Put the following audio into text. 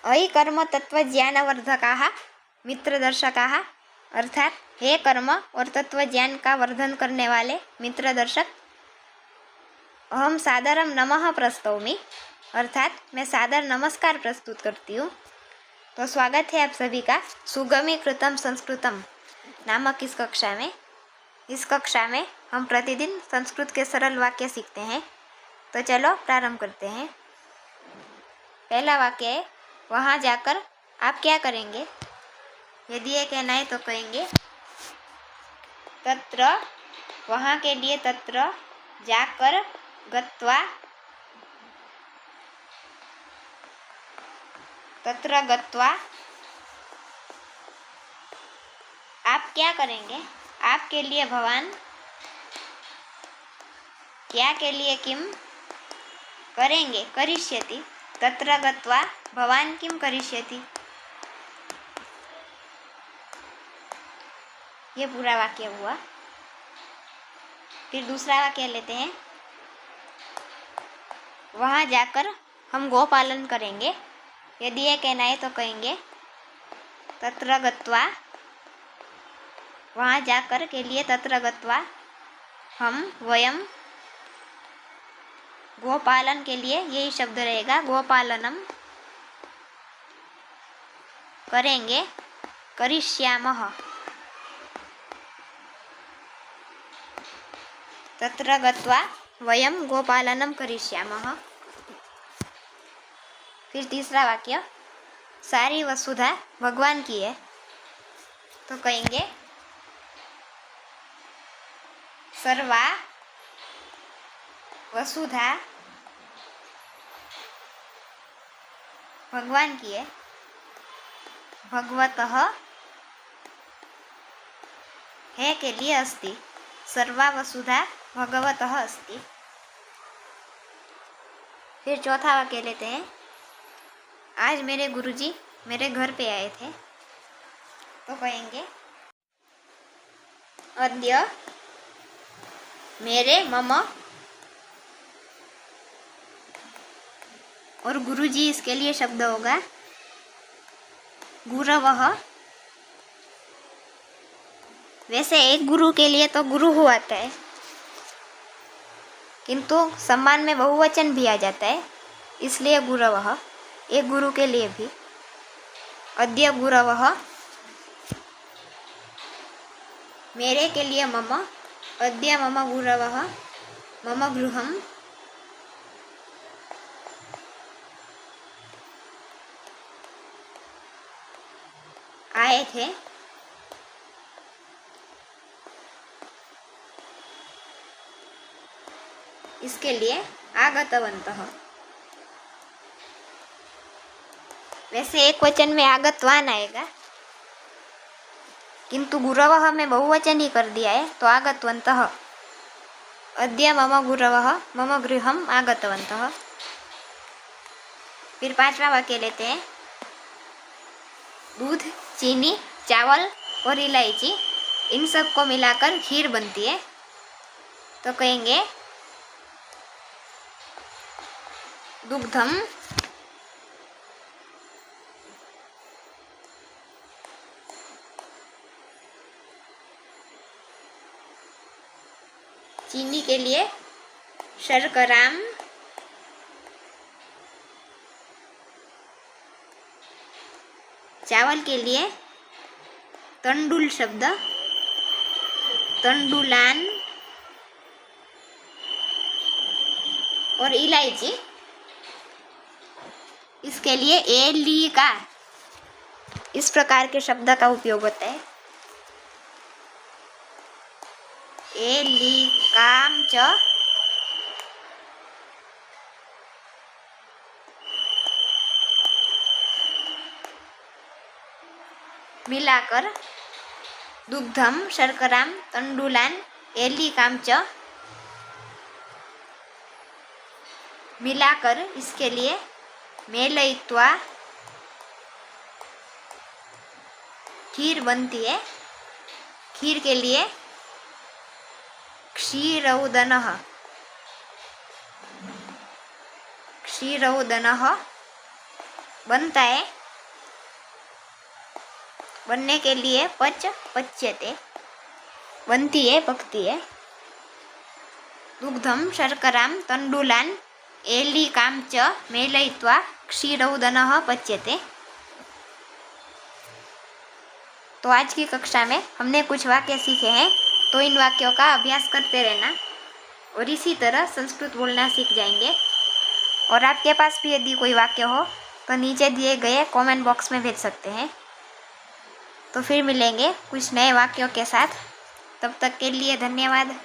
अयि कर्म तत्व ज्ञानवर्धकाः मित्रदर्शकाः, अर्थात हे कर्म और तत्व ज्ञान का वर्धन करने वाले मित्रदर्शक, अहम सादरम नमः प्रस्तौमि, अर्थात मैं सादर नमस्कार प्रस्तुत करती हूँ। तो स्वागत है आप सभी का सुगमीकृतम संस्कृतम नामक इस कक्षा में। इस कक्षा में हम प्रतिदिन संस्कृत के सरल वाक्य सीखते हैं। तो चलो प्रारंभ करते हैं। पहला वाक्य है, वहाँ जाकर आप क्या करेंगे। यदि ये कहना है तो कहेंगे तत्र, वहाँ के लिए तत्र, जाकर, गत्वा, तत्र गत्वा आप क्या करेंगे। आपके लिए भवान, क्या के लिए किम, करेंगे करिष्यति, तत्र गत्वा भवान किम करिष्यति। ये पूरा वाक्य हुआ। फिर दूसरा वाक्य लेते हैं, वहाँ जाकर हम गोपालन करेंगे। यदि ये कहना है तो कहेंगे तत्र गत्वा, वहाँ जाकर के लिए तत्र गत्वा हम, वयम, गोपालन के लिए यही शब्द रहेगा, गोपालनम करेंगे, करिष्यामः, तत्र गत्वा वयम गोपालनम करिष्यामः। फिर तीसरा वाक्य, सारी वसुधा भगवान की है, तो कहेंगे सर्वा वसुधा भगवान की है, भगवतः है के लिए अस्ति, सर्वा वसुधा भगवतः अस्ति। फिर चौथा वाक्य लेते हैं, आज मेरे गुरुजी मेरे घर पे आए थे, तो कहेंगे अद्य मेरे मम, और गुरुजी इसके लिए शब्द होगा गुरवः। वैसे एक गुरु के लिए तो गुरु हो आता है, किंतु सम्मान में बहुवचन भी आ जाता है, इसलिए गुरवः। एक गुरु के लिए भी अद्य गुरवः, मेरे के लिए मम, अद्य मम गुरवः मम गृहम आए थे, इसके लिए आगतवन्तः। वैसे एक वचन में आगतवान आएगा, किंतु गुरवः में बहुवचन ही कर दिया है, तो आगतवन्तः। अद्य मम गुरवः मम गृहम आगतवन्तः। फिर पांचवा वाक्य लेते हैं, दूध, चीनी, चावल और इलायची, इन सब को मिलाकर खीर बनती है, तो कहेंगे दुग्धम चीनी के लिए शर्कराम, चावल के लिए तंडुल शब्द, तंडुलान, और इलायची इसके लिए एलिका, इस प्रकार के शब्द का उपयोग होता है। एलिकाम च मिलाकर, दुग्धम शर्कराम तंडुलान एलिकाम च मिलाकर, इसके लिए मेलयित्वा खीर बनती है। खीर के लिए क्षीरौदनः, क्षीरौदनः बनता है, बनने के लिए पच्यते बनती है, पकती है। दुग्धम शर्करां तंडुलान एलिकां च मेलयित्वा क्षीरौदनः पच्यते। तो आज की कक्षा में हमने कुछ वाक्य सीखे हैं, तो इन वाक्यों का अभ्यास करते रहना और इसी तरह संस्कृत बोलना सीख जाएंगे। और आपके पास भी यदि कोई वाक्य हो तो नीचे दिए गए कमेंट बॉक्स में भेज सकते हैं। तो फिर मिलेंगे कुछ नए वाक्यों के साथ। तब तक के लिए धन्यवाद।